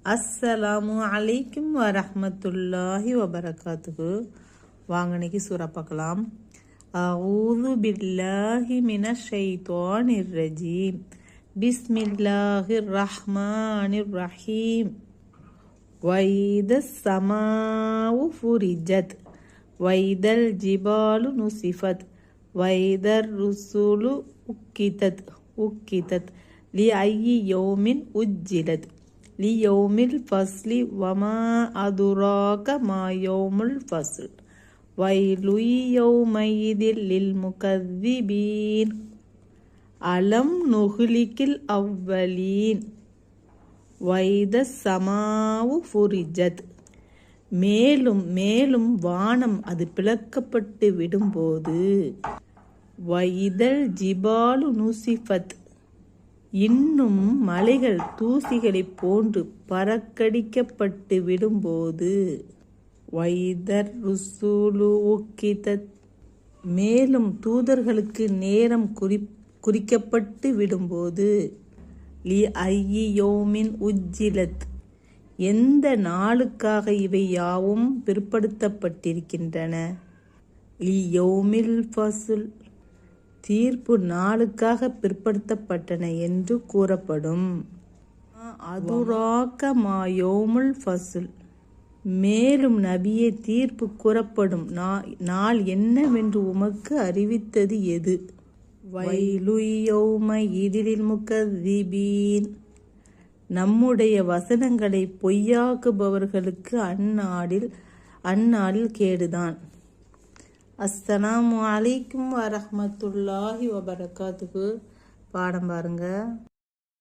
அஸ்ஸலாமு அலைக்கும் வரஹ்மத்துல்லாஹி வபரகாத்துஹு. வாங்க இன்னைக்கு சூரா பார்க்கலாம். அஊது பில்லாஹி மினஷ் ஷைத்தானிர் ரஜீம். பிஸ்மில்லாஹிர் ரஹ்மானிர் ரஹீம். வைதஸ் ஸமாஉ ஃபுரிஜத் வைதல் ஜிபாலு நுசிஃபத் வைதர் ருசுலு உக்கிதத் லி ஐயி யௌமின் உஜ்ஜிலத் லியௌமில் ஃபஸ்லி வமா அதுராக மா யௌமுல் ஃபஸ்ல் வைலு யௌமைதில் லில் முகذிபீன் அலம் நுஹ்லிகில் அவ்வலீன். வைதஸ் ஸமாஉ ஃபுரிஜத், மேலும் மேலும் வானம் அது பிளக்கப்பட்டு விடும்போது. வைதல் ஜிபாலு நுசிஃபத், இன்னும் மலைகள் தூசிகளை போன்று பறக்கடிக்கப்பட்டு விடும்போது. வைதர் ருசுலு உக்கிதத், மேலும் தூதர்களுக்கு நேரம் குறிக்கப்பட்டு விடும்போது. லி ஐயி யௌமின் உஜ்ஜிலத், எந்த நாளுக்காக இவை யாவும் பிற்படுத்தப்பட்டிருக்கின்றன. லி யௌமில் ஃபஸ்ல், தீர்ப்பு நாளுக்காக பிற்படுத்தப்பட்டன என்று கூறப்படும். அதுராக மா யௌமுல் ஃபஸ்ல், மேலும் நபியே தீர்ப்பு கூறப்படும் நாள் என்னவென்று உமக்கு அறிவித்தது எது. வைலு யௌமைதில் முகذிபீன், நம்முடைய வசனங்களை பொய்யாக்குபவர்களுக்கு அந்நாளில் கேடுதான். அஸ்ஸலாமு அலைக்கும் வரஹ்மத்துல்லாஹி வபரகாத்துஹு. பாடம் பாருங்க.